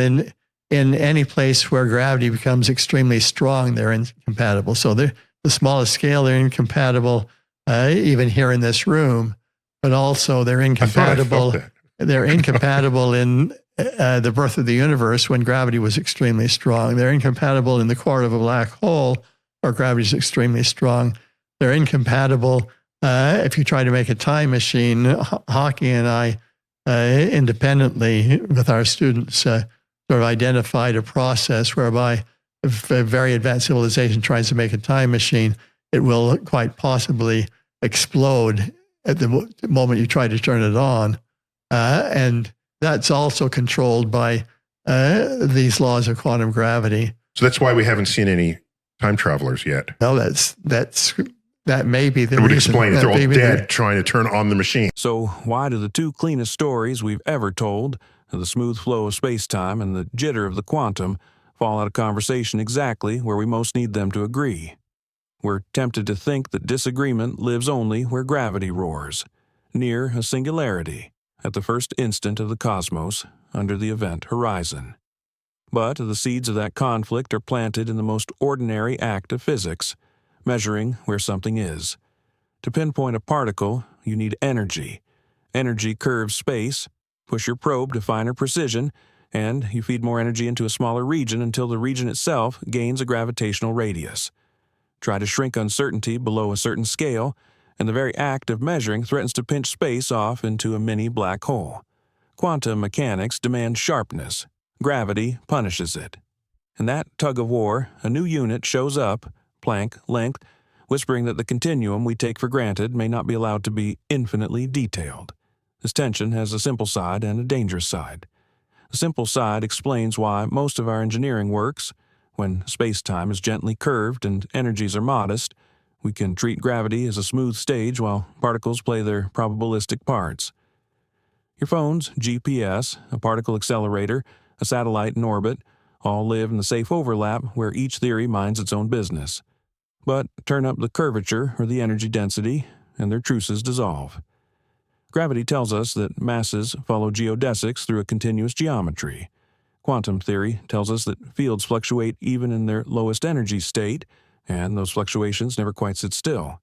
in any place where gravity becomes extremely strong, they're incompatible. So the smallest scale, they're incompatible even here in this room, but also they're incompatible. They're incompatible in the birth of the universe when gravity was extremely strong. They're incompatible in the core of a black hole where gravity is extremely strong. They're incompatible if you try to make a time machine. Hockey and I independently with our students sort of identified a process whereby if a very advanced civilization tries to make a time machine, it will quite possibly explode at the moment you try to turn it on. And that's also controlled by these laws of quantum gravity. So that's why we haven't seen any time travelers yet. No, that may be the reason. It would reason. explain it. They're all dead trying to turn on the machine. So why do the two cleanest stories we've ever told, the smooth flow of space-time and the jitter of the quantum, fall out of conversation exactly where we most need them to agree? We're tempted to think that disagreement lives only where gravity roars, near a singularity, at the first instant of the cosmos, under the event horizon. But the seeds of that conflict are planted in the most ordinary act of physics, measuring where something is. To pinpoint a particle, you need energy. Energy curves space, push your probe to finer precision, and you feed more energy into a smaller region until the region itself gains a gravitational radius. Try to shrink uncertainty below a certain scale, and the very act of measuring threatens to pinch space off into a mini black hole. Quantum mechanics demands sharpness. Gravity punishes it. In that tug-of-war, a new unit shows up, Planck length, whispering that the continuum we take for granted may not be allowed to be infinitely detailed. This tension has a simple side and a dangerous side. The simple side explains why most of our engineering works. When space-time is gently curved and energies are modest, we can treat gravity as a smooth stage while particles play their probabilistic parts. Your phone's GPS, a particle accelerator, a satellite in orbit, all live in the safe overlap where each theory minds its own business. But turn up the curvature or the energy density, and their truces dissolve. Gravity tells us that masses follow geodesics through a continuous geometry. Quantum theory tells us that fields fluctuate even in their lowest energy state, and those fluctuations never quite sit still.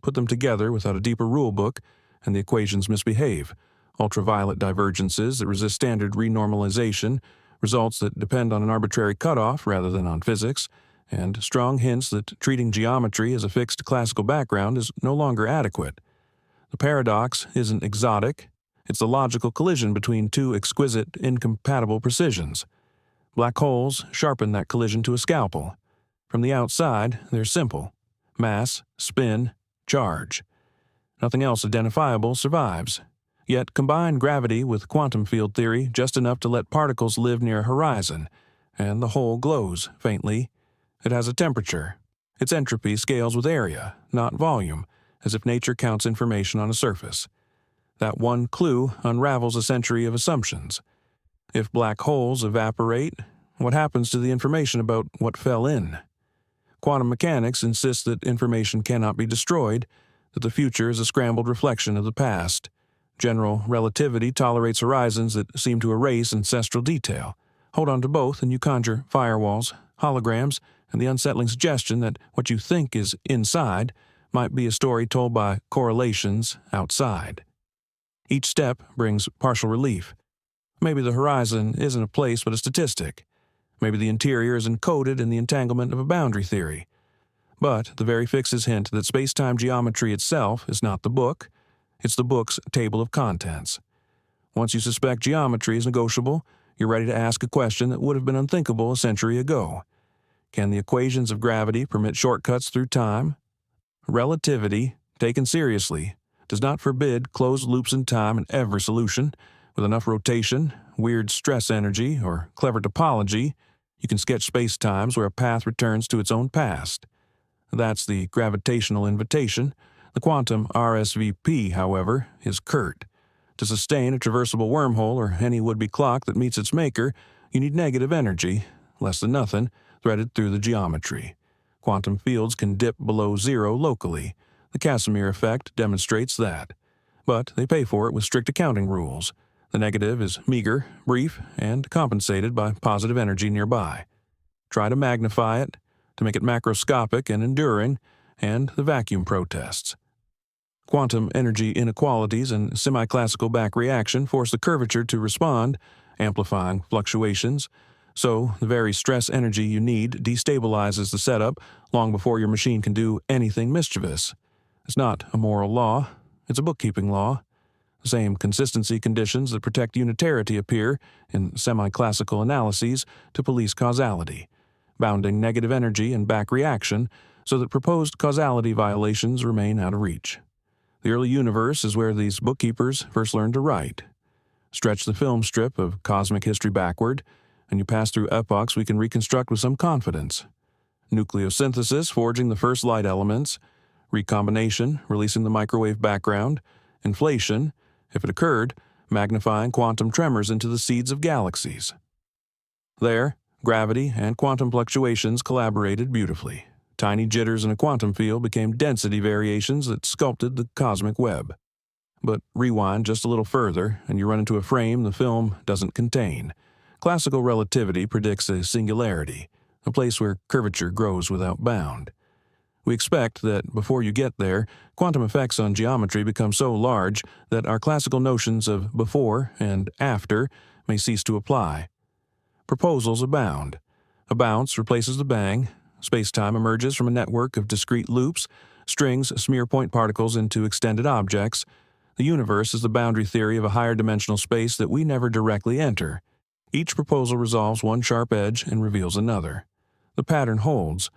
Put them together without a deeper rulebook, and the equations misbehave. Ultraviolet divergences that resist standard renormalization, results that depend on an arbitrary cutoff rather than on physics, and strong hints that treating geometry as a fixed classical background is no longer adequate. The paradox isn't exotic. It's the logical collision between two exquisite, incompatible precisions. Black holes sharpen that collision to a scalpel. From the outside, they're simple. Mass, spin, charge. Nothing else identifiable survives. Yet combine gravity with quantum field theory just enough to let particles live near a horizon, and the whole glows faintly. It has a temperature. Its entropy scales with area, not volume, as if nature counts information on a surface. That one clue unravels a century of assumptions. If black holes evaporate, what happens to the information about what fell in? Quantum mechanics insists that information cannot be destroyed, that the future is a scrambled reflection of the past. General relativity tolerates horizons that seem to erase ancestral detail. Hold on to both and you conjure firewalls, holograms, and the unsettling suggestion that what you think is inside might be a story told by correlations outside. Each step brings partial relief. Maybe the horizon isn't a place but a statistic. Maybe the interior is encoded in the entanglement of a boundary theory. But the very fixes hint that space-time geometry itself is not the book. It's the book's table of contents. Once you suspect geometry is negotiable, you're ready to ask a question that would have been unthinkable a century ago. Can the equations of gravity permit shortcuts through time? Relativity, taken seriously, does not forbid closed loops in time in every solution. With enough rotation, weird stress energy, or clever topology, you can sketch spacetimes where a path returns to its own past. That's the gravitational invitation. The quantum RSVP, however, is curt. To sustain a traversable wormhole or any would-be clock that meets its maker, you need negative energy, less than nothing, threaded through the geometry. Quantum fields can dip below zero locally. The Casimir effect demonstrates that. But they pay for it with strict accounting rules. The negative is meager, brief, and compensated by positive energy nearby. Try to magnify it, to make it macroscopic and enduring, and the vacuum protests. Quantum energy inequalities and semi-classical backreaction force the curvature to respond, amplifying fluctuations, so the very stress energy you need destabilizes the setup long before your machine can do anything mischievous. It's not a moral law, it's a bookkeeping law. The same consistency conditions that protect unitarity appear in semi-classical analyses to police causality, bounding negative energy and backreaction so that proposed causality violations remain out of reach. The early universe is where these bookkeepers first learned to write. Stretch the film strip of cosmic history backward, and you pass through epochs we can reconstruct with some confidence. Nucleosynthesis, forging the first light elements, recombination, releasing the microwave background, inflation, if it occurred, magnifying quantum tremors into the seeds of galaxies. There, gravity and quantum fluctuations collaborated beautifully. Tiny jitters in a quantum field became density variations that sculpted the cosmic web. But rewind just a little further, and you run into a frame the film doesn't contain. Classical relativity predicts a singularity, a place where curvature grows without bound. We expect that before you get there, quantum effects on geometry become so large that our classical notions of before and after may cease to apply. Proposals abound. A bounce replaces the bang. Spacetime emerges from a network of discrete loops. Strings smear point particles into extended objects. The universe is the boundary theory of a higher dimensional space that we never directly enter. Each proposal resolves one sharp edge and reveals another. The pattern holds.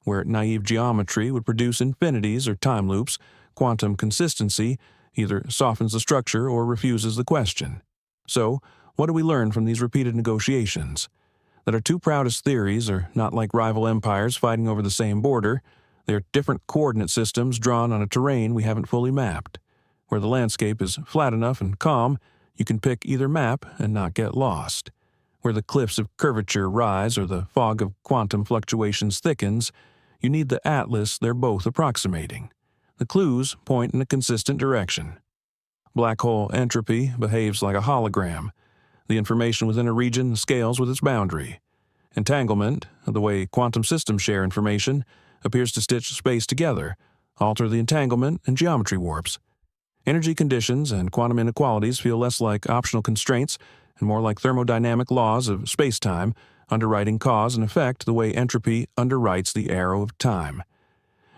Where naive geometry would produce infinities or time loops, quantum consistency either softens the structure or refuses the question. So, what do we learn from these repeated negotiations? That our two proudest theories are not like rival empires fighting over the same border. They are different coordinate systems drawn on a terrain we haven't fully mapped. Where the landscape is flat enough and calm, you can pick either map and not get lost. Where the cliffs of curvature rise or the fog of quantum fluctuations thickens, you need the atlas they're both approximating. The clues point in a consistent direction. Black hole entropy behaves like a hologram. The information within a region scales with its boundary. Entanglement, the way quantum systems share information, appears to stitch space together, alter the entanglement and geometry warps. Energy conditions and quantum inequalities feel less like optional constraints and more like thermodynamic laws of spacetime, underwriting cause and effect the way entropy underwrites the arrow of time.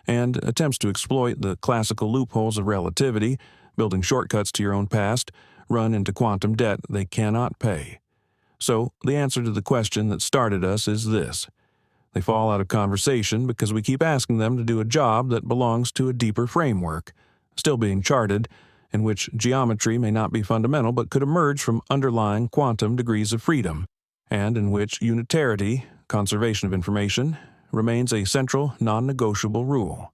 And attempts to exploit the classical loopholes of relativity, building shortcuts to your own past, run into quantum debt they cannot pay. So, the answer to the question that started us is this. They fall out of conversation because we keep asking them to do a job that belongs to a deeper framework, still being charted, in which geometry may not be fundamental but could emerge from underlying quantum degrees of freedom, and in which unitarity, conservation of information, remains a central, non-negotiable rule.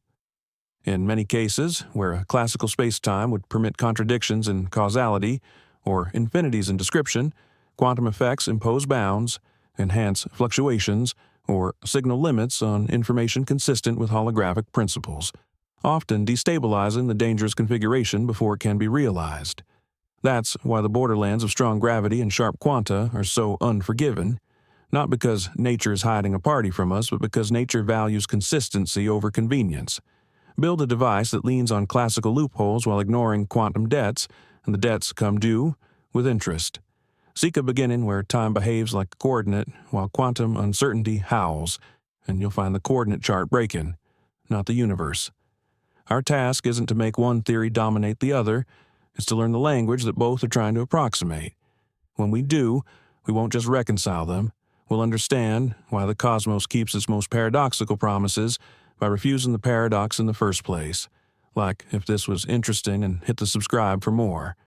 In many cases, where a classical spacetime would permit contradictions in causality or infinities in description, quantum effects impose bounds, enhance fluctuations, or signal limits on information consistent with holographic principles, often destabilizing the dangerous configuration before it can be realized. That's why the borderlands of strong gravity and sharp quanta are so unforgiving, not because nature is hiding a party from us, but because nature values consistency over convenience. Build a device that leans on classical loopholes while ignoring quantum debts, and the debts come due with interest. Seek a beginning where time behaves like a coordinate while quantum uncertainty howls, and you'll find the coordinate chart breaking, not the universe. Our task isn't to make one theory dominate the other, it's to learn the language that both are trying to approximate. When we do, we won't just reconcile them, we'll understand why the cosmos keeps its most paradoxical promises by refusing the paradox in the first place. Like if this was interesting, and hit the subscribe for more.